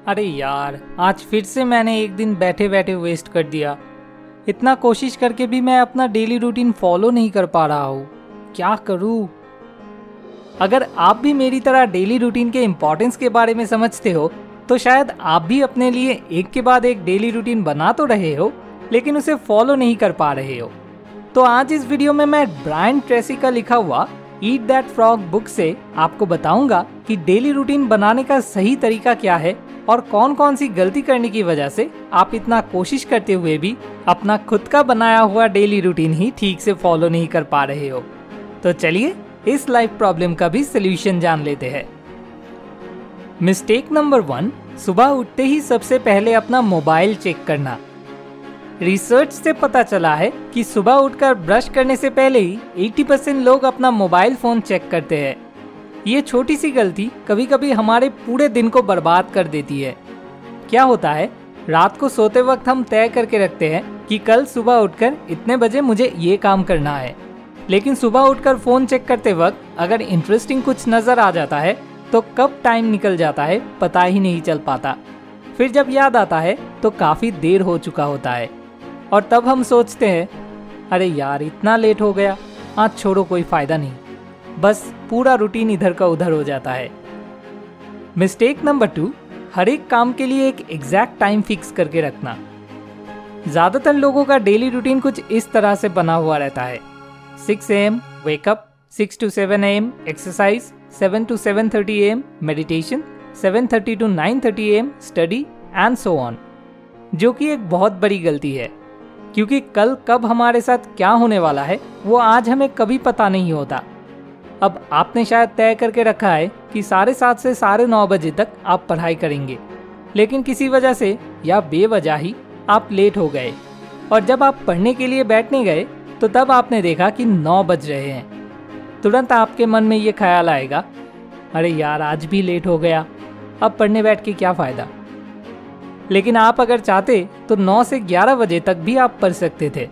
अरे यार, आज फिर से मैंने एक दिन बैठे बैठे वेस्ट कर दिया। इतना कोशिश करके भी मैं अपना डेली रूटीन फॉलो नहीं कर पा रहा हूँ। क्या करूँ? अगर आप भी मेरी तरह डेली रूटीन के इम्पोर्टेंस के बारे में समझते हो तो शायद आप भी अपने लिए एक के बाद एक डेली रूटीन बना तो रहे हो, लेकिन उसे फॉलो नहीं कर पा रहे हो। तो आज इस वीडियो में मैं ब्रायन ट्रेसी का लिखा हुआ ईट दैट फ्रॉग बुक से आपको बताऊंगा कि डेली रूटीन बनाने का सही तरीका क्या है और कौन कौन सी गलती करने की वजह से आप इतना कोशिश करते हुए भी अपना खुद का बनाया हुआ डेली रूटीन ही ठीक से फॉलो नहीं कर पा रहे हो। तो चलिए इस लाइफ प्रॉब्लम का भी सलूशन जान लेते हैं। मिस्टेक नंबर 1, सुबह उठते ही सबसे पहले अपना मोबाइल चेक करना। रिसर्च से पता चला है कि सुबह उठकर ब्रश करने से पहले ही 80% लोग अपना मोबाइल फोन चेक करते हैं। ये छोटी सी गलती कभी कभी हमारे पूरे दिन को बर्बाद कर देती है। क्या होता है, रात को सोते वक्त हम तय करके रखते हैं कि कल सुबह उठकर इतने बजे मुझे ये काम करना है, लेकिन सुबह उठकर फोन चेक करते वक्त अगर इंटरेस्टिंग कुछ नजर आ जाता है तो कब टाइम निकल जाता है पता ही नहीं चल पाता। फिर जब याद आता है तो काफी देर हो चुका होता है और तब हम सोचते हैं, अरे यार इतना लेट हो गया, आज छोड़ो कोई फायदा नहीं। बस पूरा रूटीन इधर का उधर हो जाता है। मिस्टेक नंबर 2, हर एक काम के लिए एक एग्जैक्ट टाइम फिक्स करके रखना। ज्यादातर लोगों का डेली रूटीन कुछ इस तरह से बना हुआ रहता है। 6 AM wake up, 6 to 7 AM exercise, 7 to 7:30 AM meditation, 7:30 to 9:30 AM study and so on, जो कि एक बहुत बड़ी गलती है, क्योंकि कल कब हमारे साथ क्या होने वाला है वो आज हमें कभी पता नहीं होता। अब आपने शायद तय करके रखा है कि 7:30 से 9:30 बजे तक आप पढ़ाई करेंगे, लेकिन किसी वजह से या बेवजह ही आप लेट हो गए और जब आप पढ़ने के लिए बैठने गए तो तब आपने देखा कि 9 बज रहे हैं। तुरंत आपके मन में ये ख्याल आएगा, अरे यार आज भी लेट हो गया, अब पढ़ने बैठ के क्या फ़ायदा। लेकिन आप अगर चाहते तो 9 से 11 बजे तक भी आप पढ़ सकते थे,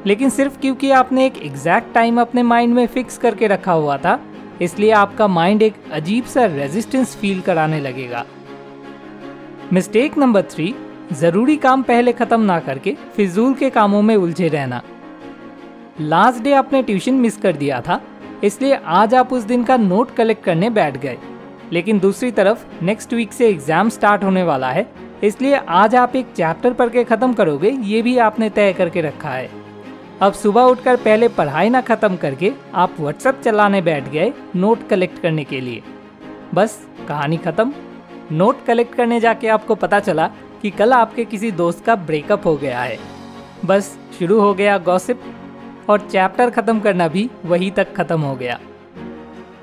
लेकिन सिर्फ क्योंकि आपने एक एग्जैक्ट टाइम अपने माइंड में फिक्स करके रखा हुआ था, इसलिए आपका माइंड एक अजीब सा रेजिस्टेंस फील कराने लगेगा। मिस्टेक नंबर 3, जरूरी काम पहले खत्म ना करके फिजूल के कामों में उलझे रहना। लास्ट डे आपने ट्यूशन मिस कर दिया था, इसलिए आज आप उस दिन का नोट कलेक्ट करने बैठ गए, लेकिन दूसरी तरफ नेक्स्ट वीक से एग्जाम स्टार्ट होने वाला है, इसलिए आज आप एक चैप्टर पढ़ के खत्म करोगे, ये भी आपने तय करके रखा है। अब सुबह उठकर पहले पढ़ाई ना खत्म करके आप व्हाट्सएप चलाने बैठ गए नोट कलेक्ट करने के लिए। बस कहानी खत्म। नोट कलेक्ट करने जाके आपको पता चला कि कल आपके किसी दोस्त का ब्रेकअप हो गया है। बस शुरू हो गया गॉसिप और चैप्टर खत्म करना भी वहीं तक खत्म हो गया।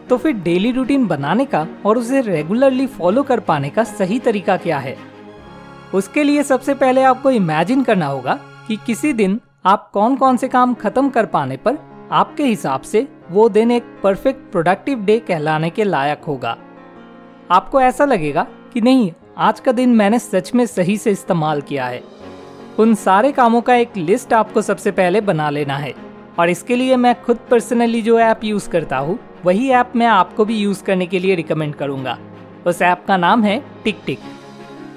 तो फिर डेली रूटीन बनाने का और उसे रेगुलरली फॉलो कर पाने का सही तरीका क्या है? उसके लिए सबसे पहले आपको इमेजिन करना होगा कि किसी दिन आप कौन कौन से काम खत्म कर पाने पर आपके हिसाब से वो दिन एक परफेक्ट प्रोडक्टिव डे कहलाने के लायक होगा। आपको ऐसा लगेगा कि नहीं, आज का दिन मैंने सच में सही से इस्तेमाल किया है। उन सारे कामों का एक लिस्ट आपको सबसे पहले बना लेना है और इसके लिए मैं खुद पर्सनली जो ऐप यूज़ करता हूँ वही ऐप मैं आपको भी यूज़ करने के लिए रिकमेंड करूँगा। उस ऐप का नाम है टिक टिक।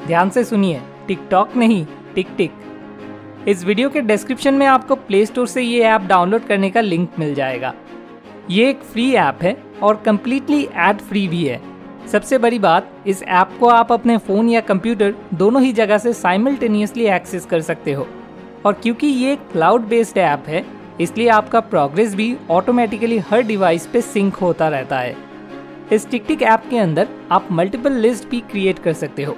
ध्यान से सुनिए, टिकटॉक नहीं, टिक टिक। इस वीडियो के डिस्क्रिप्शन में आपको प्ले स्टोर से ये ऐप डाउनलोड करने का लिंक मिल जाएगा। ये एक फ्री ऐप है और कम्प्लीटली एड फ्री भी है। सबसे बड़ी बात, इस ऐप को आप अपने फ़ोन या कंप्यूटर दोनों ही जगह से साइमल्टेनियसली एक्सेस कर सकते हो और क्योंकि ये एक क्लाउड बेस्ड ऐप है इसलिए आपका प्रोग्रेस भी ऑटोमेटिकली हर डिवाइस पे सिंक होता रहता है। इस टिक टिक ऐप के अंदर आप मल्टीपल लिस्ट भी क्रिएट कर सकते हो।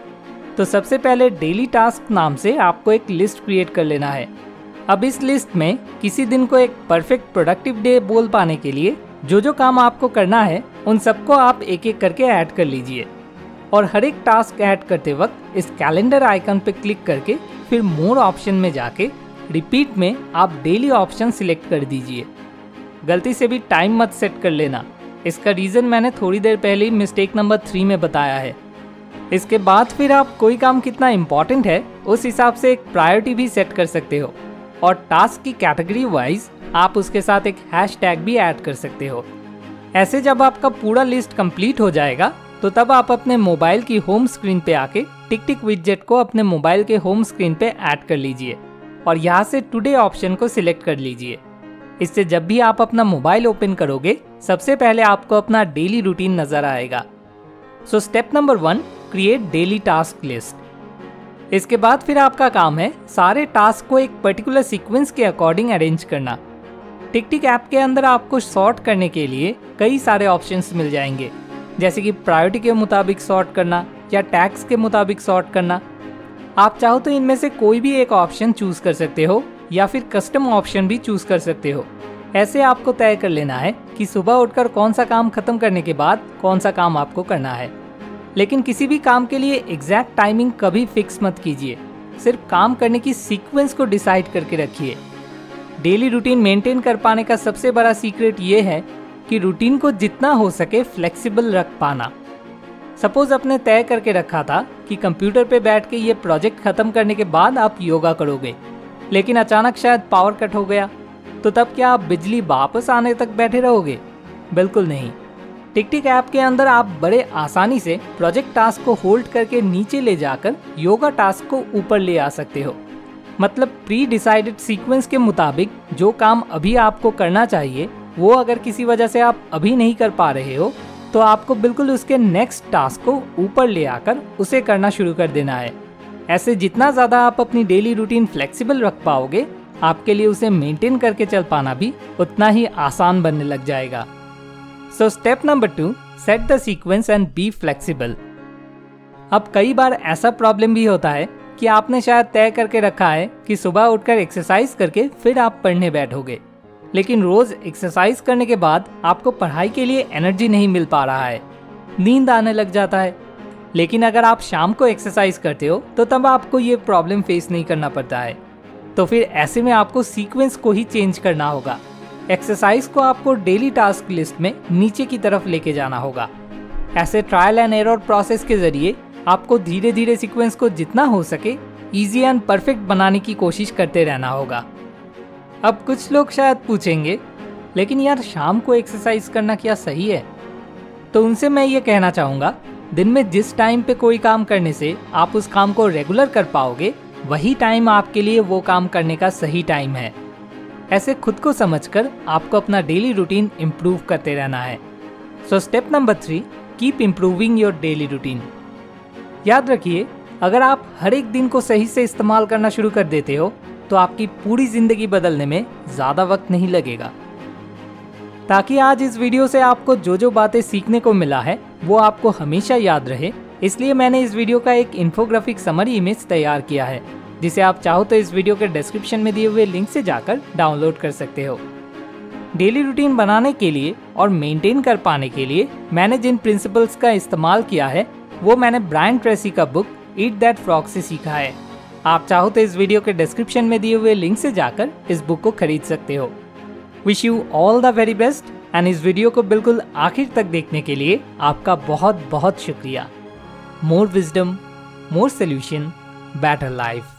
तो सबसे पहले डेली टास्क नाम से आपको एक लिस्ट क्रिएट कर लेना है। अब इस लिस्ट में किसी दिन को एक परफेक्ट प्रोडक्टिव डे बोल पाने के लिए जो जो काम आपको करना है उन सबको आप एक एक करके ऐड कर लीजिए और हर एक टास्क ऐड करते वक्त इस कैलेंडर आइकन पर क्लिक करके फिर मोर ऑप्शन में जाके रिपीट में आप डेली ऑप्शन सिलेक्ट कर दीजिए। गलती से भी टाइम मत सेट कर लेना, इसका रीज़न मैंने थोड़ी देर पहले ही मिस्टेक नंबर 3 में बताया है। इसके बाद फिर आप कोई काम कितना इम्पॉर्टेंट है उस हिसाब से एक प्रायोरिटी भी सेट कर सकते हो और टास्क की कैटेगरी वाइज आप उसके साथ एक हैशटैग भी ऐड कर सकते हो। ऐसे जब आपका पूरा लिस्ट कंप्लीट हो जाएगा तो तब आप अपने मोबाइल की होम स्क्रीन पे आके टिक टिक विडजेट को अपने मोबाइल के होम स्क्रीन पे ऐड कर लीजिए और यहाँ से टुडे ऑप्शन को सिलेक्ट कर लीजिए। इससे जब भी आप अपना मोबाइल ओपन करोगे सबसे पहले आपको अपना डेली रूटीन नजर आएगा। So step number 1, create daily task list. इसके बाद फिर आपका काम है सारे टास्क को एक पर्टिकुलर सीक्वेंस के अकॉर्डिंग अरेंज करना। टिक टिक ऐप के अंदर आपको सॉर्ट करने के लिए कई सारे ऑप्शंस मिल जाएंगे, जैसे कि प्रायोरिटी के मुताबिक सॉर्ट करना या टैग्स के मुताबिक सॉर्ट करना। आप चाहो तो इनमें से कोई भी एक ऑप्शन चूज कर सकते हो या फिर कस्टम ऑप्शन भी चूज कर सकते हो। ऐसे आपको तय कर लेना है कि सुबह उठकर कौन सा काम खत्म करने के बाद कौन सा काम आपको करना है। लेकिन किसी भी काम के लिए एग्जैक्ट टाइमिंग कभी फिक्स मत कीजिए, सिर्फ काम करने की सीक्वेंस को डिसाइड करके रखिए। डेली रूटीन मेंटेन कर पाने का सबसे बड़ा सीक्रेट ये है कि रूटीन को जितना हो सके फ्लेक्सिबल रख पाना। सपोज आपने तय करके रखा था कि कंप्यूटर पे बैठ के ये प्रोजेक्ट खत्म करने के बाद आप योगा करोगे, लेकिन अचानक शायद पावर कट हो गया, तो तब क्या आप बिजली वापस आने तक बैठे रहोगे? बिल्कुल नहीं। टिक टिक ऐप के अंदर आप बड़े आसानी से प्रोजेक्ट टास्क को होल्ड करके नीचे ले जाकर योगा टास्क को ऊपर ले आ सकते हो। मतलब प्री डिसाइडेड सीक्वेंस के मुताबिक जो काम अभी आपको करना चाहिए वो अगर किसी वजह से आप अभी नहीं कर पा रहे हो तो आपको बिल्कुल उसके नेक्स्ट टास्क को ऊपर ले आकर उसे करना शुरू कर देना है। ऐसे जितना ज़्यादा आप अपनी डेली रूटीन फ्लेक्सिबल रख पाओगे आपके लिए उसे मेंटेन करके चल पाना भी उतना ही आसान बनने लग जाएगा। So step number 2, set the sequence and be flexible. अब कई बार ऐसा प्रॉब्लम भी होता है कि आपने शायद तय करके रखा है कि सुबह उठकर एक्सरसाइज करके फिर आप पढ़ने बैठोगे, लेकिन रोज एक्सरसाइज करने के बाद आपको पढ़ाई के लिए एनर्जी नहीं मिल पा रहा है, नींद आने लग जाता है। लेकिन अगर आप शाम को एक्सरसाइज करते हो तो तब आपको ये प्रॉब्लम फेस नहीं करना पड़ता है। तो फिर ऐसे में आपको सीक्वेंस को ही चेंज करना होगा। एक्सरसाइज को आपको डेली टास्क लिस्ट में नीचे की तरफ लेके जाना होगा। ऐसे ट्रायल एंड एरर प्रोसेस के जरिए आपको धीरे धीरे सीक्वेंस को जितना हो सके इजी एंड परफेक्ट बनाने की कोशिश करते रहना होगा। अब कुछ लोग शायद पूछेंगे, लेकिन यार शाम को एक्सरसाइज करना क्या सही है? तो उनसे मैं ये कहना चाहूँगा, दिन में जिस टाइम पे कोई काम करने से आप उस काम को रेगुलर कर पाओगे वही टाइम आपके लिए वो काम करने का सही टाइम है। ऐसे खुद को समझकर आपको अपना डेली रूटीन इम्प्रूव करते रहना है। So step number 3, keep improving your daily routine. याद रखिए, अगर आप हर एक दिन को सही से इस्तेमाल करना शुरू कर देते हो तो आपकी पूरी जिंदगी बदलने में ज्यादा वक्त नहीं लगेगा। ताकि आज इस वीडियो से आपको जो जो बातें सीखने को मिला है वो आपको हमेशा याद रहे, इसलिए मैंने इस वीडियो का एक इन्फोग्राफिक समरी इमेज तैयार किया है, जिसे आप चाहो तो इस वीडियो के डिस्क्रिप्शन में दिए हुए लिंक से जाकर डाउनलोड कर सकते हो। डेली रूटीन बनाने के लिए और मेंटेन कर पाने के लिए मैंने जिन प्रिंसिपल्स का इस्तेमाल किया है वो मैंने ब्रायन ट्रेसी का बुक ईट दैट फ्रॉग से सीखा है। आप चाहो तो इस वीडियो के डिस्क्रिप्शन में दिए हुए लिंक से जाकर इस बुक को खरीद सकते हो। Wish you all the very best and इस वीडियो को बिल्कुल आखिर तक देखने के लिए आपका बहुत बहुत शुक्रिया। मोर विजडम, मोर सोल्यूशन, बेटर लाइफ।